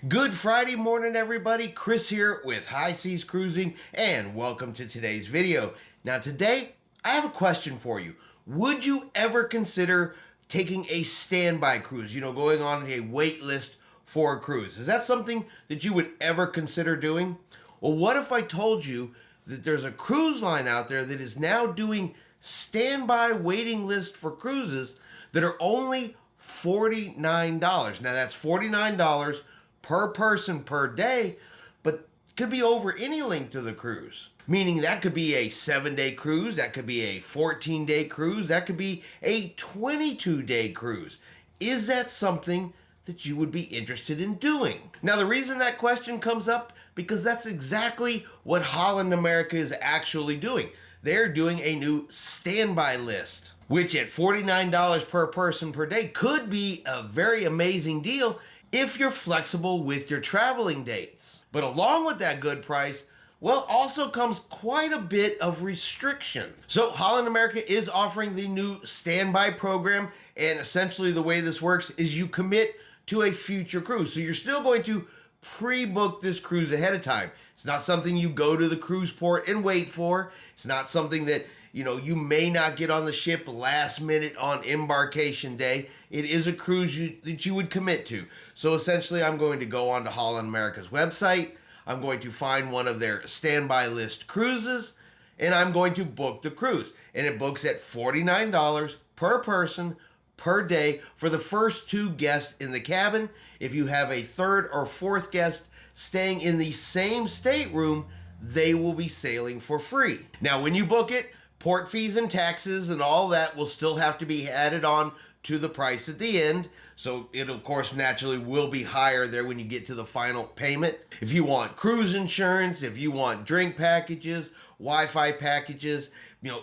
Good Friday morning, everybody. Chris here with High Seas Cruising, and welcome to today's video. Now, today, I have a question for you. Would you ever consider taking a standby cruise, going on a wait list for a cruise? Is that something that you would ever consider doing? Well, what if I told you that there's a cruise line out there that is now doing standby waiting list for cruises that are only $49. Now, that's $49 per person per day, but could be over any length of the cruise. Meaning that could be a 7-day cruise, that could be a 14-day cruise, that could be a 22-day cruise. Is that something that you would be interested in doing? Now, the reason that question comes up, because that's exactly what Holland America is actually doing. They're doing a new standby list, which at $49 per person per day could be a very amazing deal if you're flexible with your traveling dates. But along with that good price, well, also comes quite a bit of restriction. So Holland America is offering the new standby program, and essentially the way this works is you commit to a future cruise. So you're still going to pre-book this cruise ahead of time. It's not something you go to the cruise port and wait for. It's not something that you may not get on the ship last minute on embarkation day. It is a cruise that you would commit to. So essentially, I'm going to go onto Holland America's website. I'm going to find one of their standby list cruises, and I'm going to book the cruise. And it books at $49 per person per day for the first 2 guests in the cabin. If you have a 3rd or 4th guest staying in the same stateroom, they will be sailing for free. Now, when you book it, port fees and taxes and all that will still have to be added on to the price at the end. So it, of course, naturally will be higher there when you get to the final payment. If you want cruise insurance, if you want drink packages, Wi-Fi packages,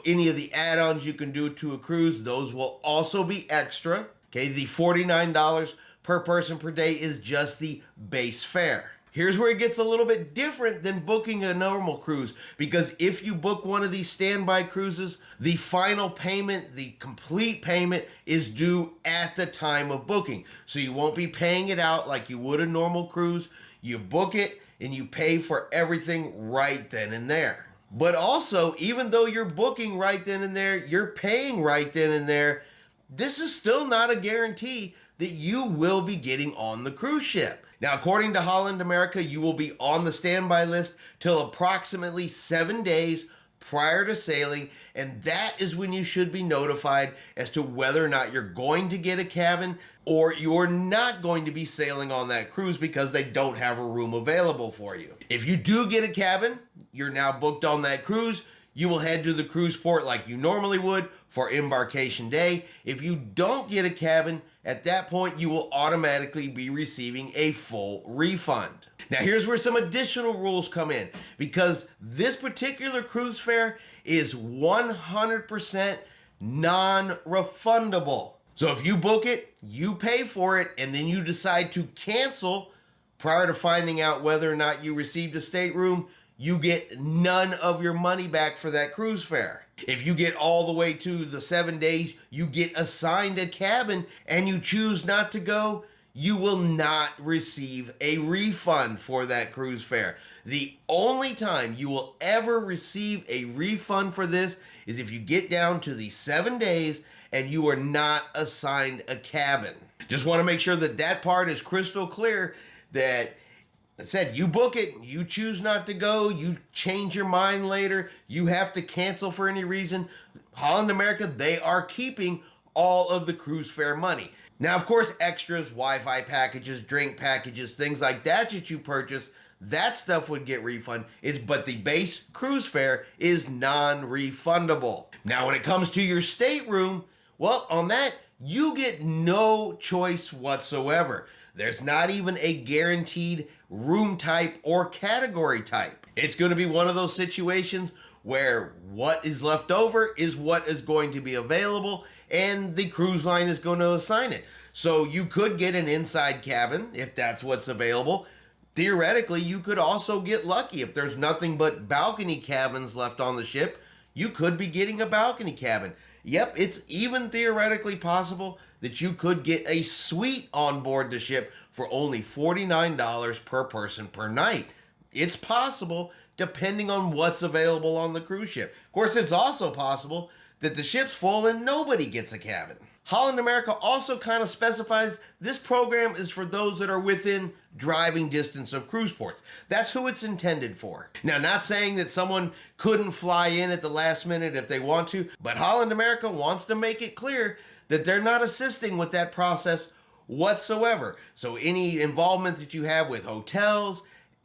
any of the add-ons you can do to a cruise, those will also be extra. Okay, the $49 per person per day is just the base fare. Here's where it gets a little bit different than booking a normal cruise, because if you book one of these standby cruises, the final payment, the complete payment, is due at the time of booking. So you won't be paying it out like you would a normal cruise. You book it and you pay for everything right then and there. But also, even though you're booking right then and there, you're paying right then and there, this is still not a guarantee that you will be getting on the cruise ship. Now, according to Holland America, you will be on the standby list till approximately 7 days prior to sailing, and that is when you should be notified as to whether or not you're going to get a cabin or you're not going to be sailing on that cruise because they don't have a room available for you. If you do get a cabin, you're now booked on that cruise, you will head to the cruise port like you normally would for embarkation day. If you don't get a cabin, at that point, you will automatically be receiving a full refund. Now, here's where some additional rules come in, because this particular cruise fare is 100% non-refundable. So if you book it, you pay for it, and then you decide to cancel prior to finding out whether or not you received a stateroom, you get none of your money back for that cruise fare. If you get all the way to the 7 days, you get assigned a cabin and you choose not to go, you will not receive a refund for that cruise fare. The only time you will ever receive a refund for this is if you get down to the 7 days and you are not assigned a cabin. Just want to make sure that that part is crystal clear, that I said, you book it, you choose not to go, you change your mind later, you have to cancel for any reason. Holland America, they are keeping all of the cruise fare money. Now, of course, extras, Wi-Fi packages, drink packages, things like that you purchase, that stuff would get refunded. But the base cruise fare is non-refundable. Now, when it comes to your stateroom, well, on that, you get no choice whatsoever. There's not even a guaranteed room type or category type. It's going to be one of those situations where what is left over is what is going to be available, and the cruise line is going to assign it. So you could get an inside cabin if that's what's available. Theoretically, you could also get lucky. If there's nothing but balcony cabins left on the ship, you could be getting a balcony cabin. Yep, it's even theoretically possible that you could get a suite on board the ship for only $49 per person per night. It's possible depending on what's available on the cruise ship. Of course, it's also possible that the ship's full and nobody gets a cabin. Holland America also kind of specifies this program is for those that are within driving distance of cruise ports. That's who it's intended for. Now, not saying that someone couldn't fly in at the last minute if they want to, but Holland America wants to make it clear that they're not assisting with that process whatsoever. So any involvement that you have with hotels,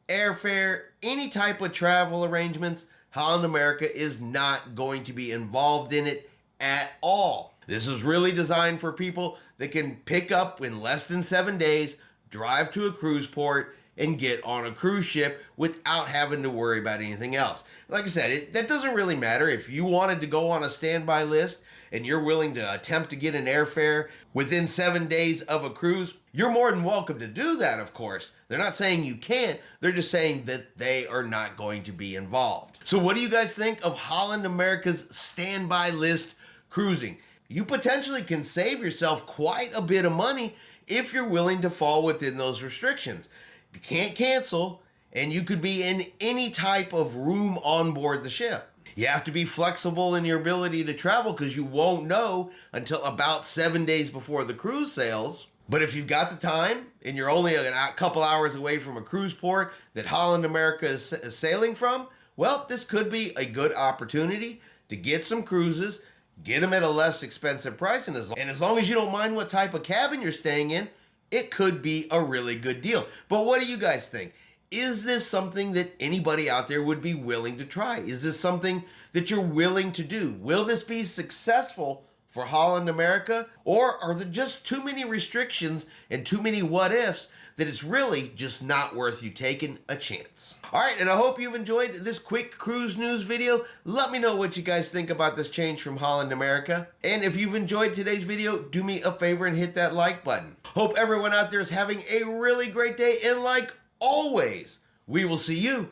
airfare, any type of travel arrangements, Holland America is not going to be involved in it at all. This is really designed for people that can pick up in less than 7 days, drive to a cruise port, and get on a cruise ship without having to worry about anything else. Like I said, that doesn't really matter. If you wanted to go on a standby list and you're willing to attempt to get an airfare within 7 days of a cruise, you're more than welcome to do that, of course. They're not saying you can't. They're just saying that they are not going to be involved. So what do you guys think of Holland America's standby list cruising? You potentially can save yourself quite a bit of money if you're willing to fall within those restrictions. You can't cancel, and you could be in any type of room on board the ship. You have to be flexible in your ability to travel because you won't know until about 7 days before the cruise sails. But if you've got the time and you're only a couple hours away from a cruise port that Holland America is sailing from, well, this could be a good opportunity to get some cruises, get them at a less expensive price, and as long as you don't mind what type of cabin you're staying in, it could be a really good deal. But what do you guys think? Is this something that anybody out there would be willing to try? Is this something that you're willing to do? Will this be successful for Holland America? Or are there just too many restrictions and too many what ifs that it's really just not worth you taking a chance? All right, and I hope you've enjoyed this quick cruise news video. Let me know what you guys think about this change from Holland America. And if you've enjoyed today's video, do me a favor and hit that like button. Hope everyone out there is having a really great day, and like always, we will see you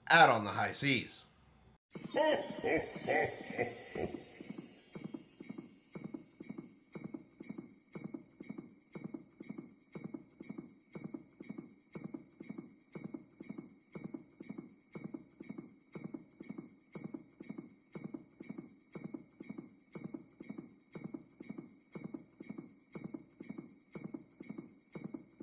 out on the high seas.